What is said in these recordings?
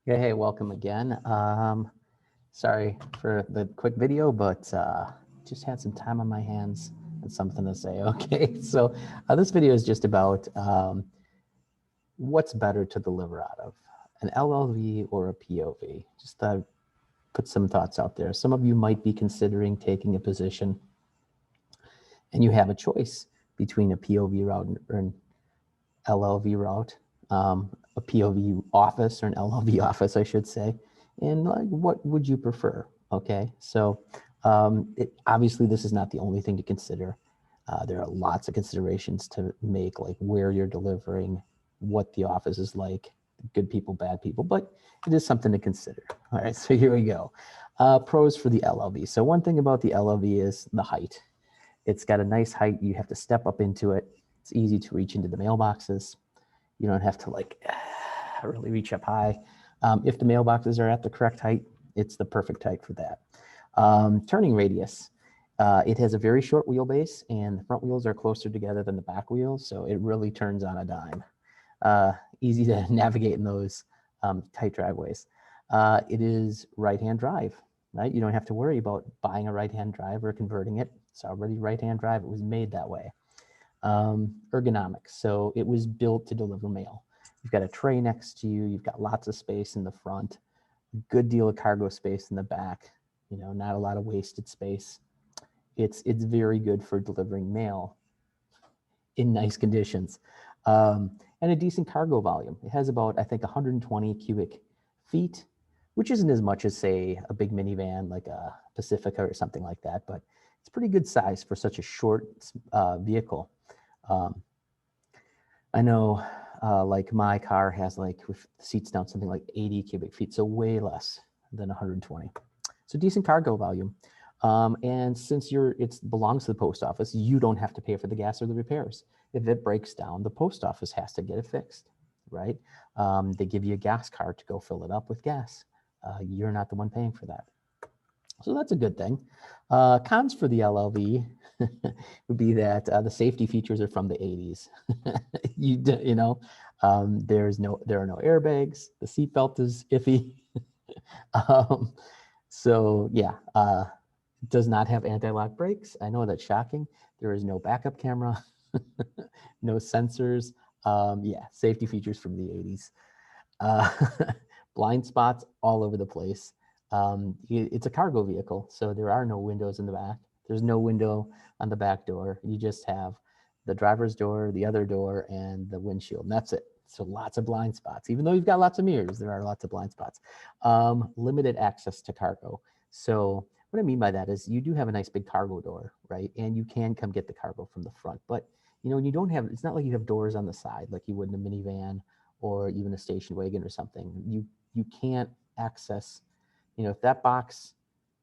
Yeah, hey, welcome again. Sorry for the quick video, but just had some time on my hands and something to say. Okay, so this video is just about what's better to deliver out of, an LLV or a POV. Just put some thoughts out there. Some of you might be considering taking a position and you have a choice between a POV route or an LLV route, a POV office or an LLV office, I should say, and like, what would you prefer? Okay, so obviously this is not the only thing to consider. There are lots of considerations to make, like where you're delivering, what the office is like, good people, bad people, but it is something to consider. All right, so here we go. Pros for the LLV. So one thing about the LLV is the height. It's got a nice height. You have to step up into it. It's easy to reach into the mailboxes. You don't have to like really reach up high. If the mailboxes are at the correct height, it's the perfect height for that. Turning radius. It has a very short wheelbase and the front wheels are closer together than the back wheels, so it really turns on a dime. Easy to navigate in those tight driveways. It is right-hand drive, right? You don't have to worry about buying a right-hand drive or converting it. It's already right-hand drive. It was made that way. Ergonomics. So it was built to deliver mail. You've got a tray next to you. You've got lots of space in the front, good deal of cargo space in the back, you know, not a lot of wasted space. It's very good for delivering mail in nice conditions, and a decent cargo volume. It has about, I think, 120 cubic feet, which isn't as much as, say, a big minivan like a Pacifica or something like that, but it's pretty good size for such a short vehicle. I know like my car has, like, with the seats down, something like 80 cubic feet, so way less than 120. So decent cargo volume. And since it belongs to the post office, you don't have to pay for the gas or the repairs. If it breaks down, the post office has to get it fixed, right? They give you a gas card to go fill it up with gas. You're not the one paying for that. So that's a good thing. Cons for the LLV would be that the safety features are from the 80s. There are no airbags. The seatbelt is iffy. So yeah, it does not have anti-lock brakes. I know that's shocking. There is no backup camera, no sensors. Yeah, safety features from the 80s. Blind spots all over the place. It's a cargo vehicle, so there are no windows in the back. There's no window on the back door. You just have the driver's door, the other door, and the windshield, and that's it. So lots of blind spots. Even though you've got lots of mirrors, there are lots of blind spots. Limited access to cargo. So what I mean by that is you do have a nice big cargo door, right? And you can come get the cargo from the front, but you don't have, it's not like you have doors on the side like you would in a minivan or even a station wagon or something. You can't access, if that box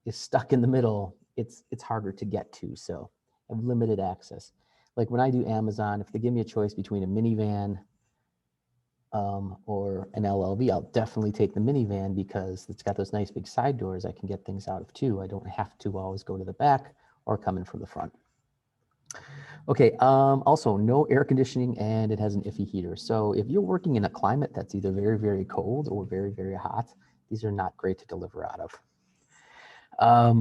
is stuck in the middle, it's harder to get to. So I have limited access. Like when I do Amazon, if they give me a choice between a minivan or an LLV, I'll definitely take the minivan because it's got those nice big side doors I can get things out of too. I don't have to always go to the back or come in from the front. Okay, also no air conditioning and it has an iffy heater. So if you're working in a climate that's either very, very cold or very, very hot, these are not great to deliver out of.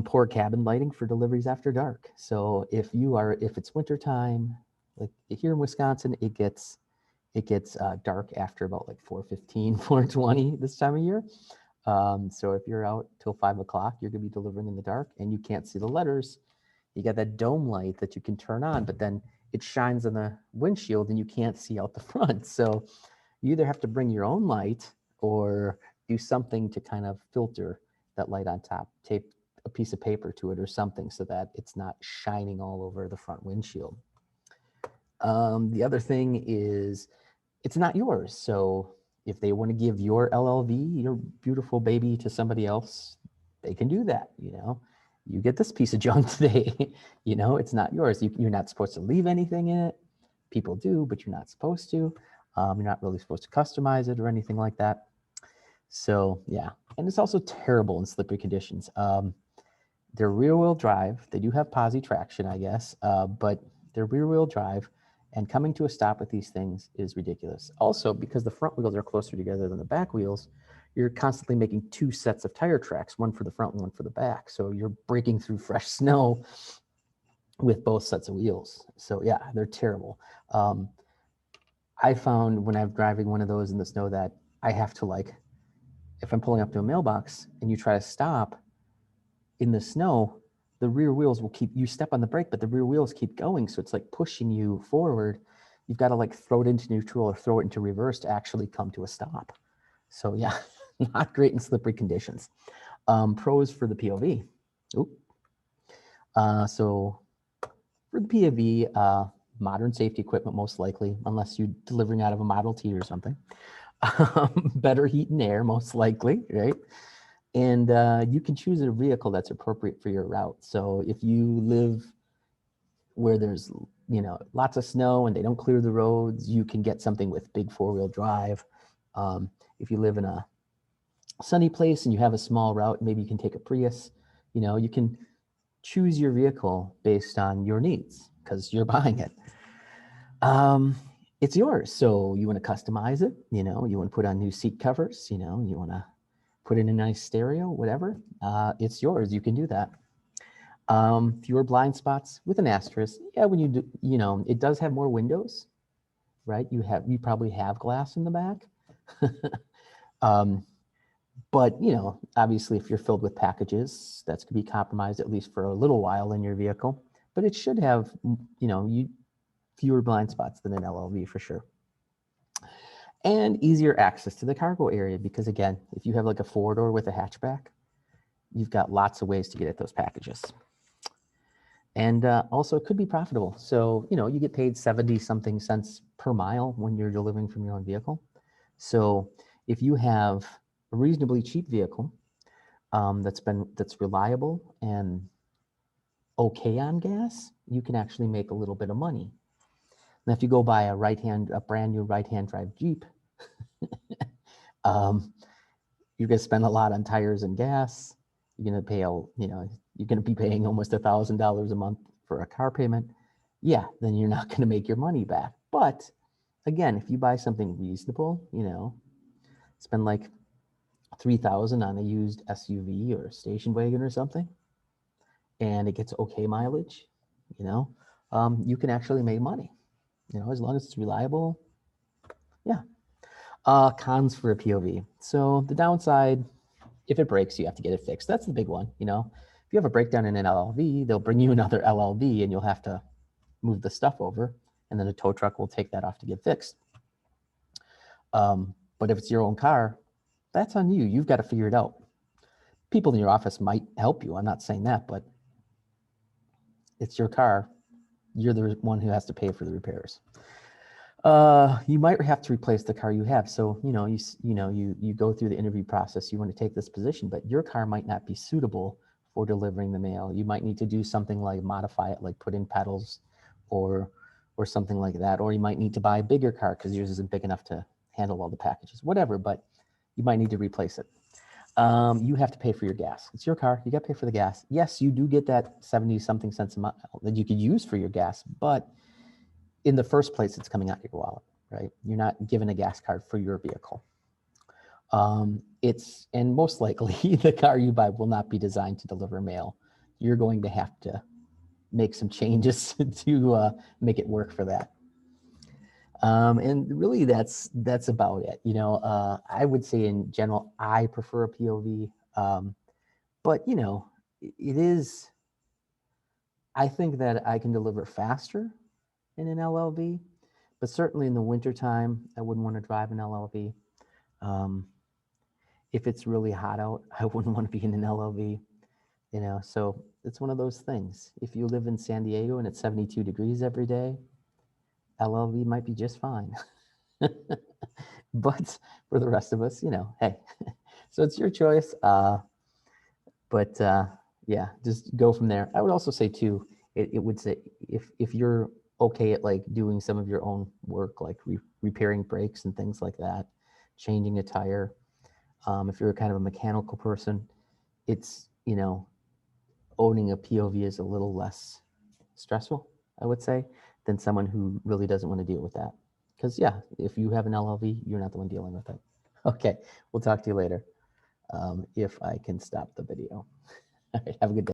Poor cabin lighting for deliveries after dark. So if it's wintertime, like here in Wisconsin, it gets dark after about like 4:15, 4:20 this time of year. So if you're out till 5 o'clock, you're gonna be delivering in the dark and you can't see the letters. You got that dome light that you can turn on, but then it shines on the windshield and you can't see out the front. So you either have to bring your own light or do something to kind of filter that light on top, tape a piece of paper to it or something so that it's not shining all over the front windshield. The other thing is it's not yours. So if they want to give your LLV, your beautiful baby, to somebody else, they can do that. You get this piece of junk today. It's not yours. You're not supposed to leave anything in it. People do, but you're not supposed to. You're not really supposed to customize it or anything like that. So yeah, and it's also terrible in slippery conditions. They're rear-wheel drive. They do have posi traction, I guess, but they're rear-wheel drive, And coming to a stop with these things is ridiculous. Also, because the front wheels are closer together than the back wheels, you're constantly making two sets of tire tracks, one for the front and one for the back. So you're breaking through fresh snow with both sets of wheels. So yeah, they're terrible. I found when I'm driving one of those in the snow that I have to, like, if I'm pulling up to a mailbox and you try to stop in the snow, the rear wheels will keep, you step on the brake, but the rear wheels keep going. So it's like pushing you forward. You've got to like throw it into neutral or throw it into reverse to actually come to a stop. So yeah, not great in slippery conditions. Pros for the POV. So for the POV, modern safety equipment, most likely, unless you're delivering out of a Model T or something. Better heat and air, most likely, right? And you can choose a vehicle that's appropriate for your route. So if you live where there's, you know, lots of snow and they don't clear the roads, you can get something with big four-wheel drive. If you live in a sunny place and you have a small route, maybe you can take a Prius. You know, you can choose your vehicle based on your needs because you're buying it. It's yours. So you want to customize it, you know, you want to put on new seat covers, you know, you want to put in a nice stereo, whatever, it's yours. You can do that. Fewer blind spots with an asterisk. Yeah, when you do, you know, it does have more windows, right? You probably have glass in the back. But, you know, obviously if you're filled with packages, that's going to be compromised at least for a little while in your vehicle. But it should have, you know, fewer blind spots than an LLV for sure. And easier access to the cargo area because, again, if you have like a four-door with a hatchback, you've got lots of ways to get at those packages. And also it could be profitable. So, you know, you get paid 70-something cents per mile when you're delivering from your own vehicle. So if you have a reasonably cheap vehicle that's reliable and okay on gas, you can actually make a little bit of money. Now, if you go buy a brand new right-hand drive Jeep, you're going to spend a lot on tires and gas. You're going to pay, you know, you're going to be paying almost $1,000 a month for a car payment. Yeah, then you're not going to make your money back. But again, if you buy something reasonable, you know, spend like $3,000 on a used SUV or a station wagon or something, and it gets okay mileage, you know, you can actually make money, you know, as long as it's reliable. Yeah. Cons for a POV. So the downside, if it breaks, you have to get it fixed. That's the big one, you know. If you have a breakdown in an LLV, they'll bring you another LLV and you'll have to move the stuff over, and then a tow truck will take that off to get fixed. But if it's your own car, that's on you. You've got to figure it out. People in your office might help you. I'm not saying that, but it's your car. You're the one who has to pay for the repairs. You might have to replace the car you have. So, you know, you go through the interview process, you want to take this position, but your car might not be suitable for delivering the mail. You might need to do something like modify it, like put in pedals or something like that. Or you might need to buy a bigger car because yours isn't big enough to handle all the packages, whatever, but you might need to replace it. You have to pay for your gas. It's your car. You got to pay for the gas. Yes, you do get that 70-something cents a mile that you could use for your gas, but in the first place, it's coming out of your wallet, right? You're not given a gas card for your vehicle. And most likely the car you buy will not be designed to deliver mail. You're going to have to make some changes to make it work for that. And really that's about it. You know, I would say in general, I prefer a POV, but you know, I think that I can deliver faster in an LLV, but certainly in the wintertime, I wouldn't want to drive an LLV. If it's really hot out, I wouldn't want to be in an LLV, you know, so it's one of those things. If you live in San Diego and it's 72 degrees every day, LLV might be just fine. But for the rest of us, you know, hey, so it's your choice. But yeah, just go from there. I would also say too, it would say if you're okay at like doing some of your own work, like repairing brakes and things like that, changing a tire. If you're kind of a mechanical person, it's, you know, owning a POV is a little less stressful, I would say, than someone who really doesn't want to deal with that. Because yeah, if you have an LLV, you're not the one dealing with it. Okay, we'll talk to you later. If I can stop the video. All right, have a good day.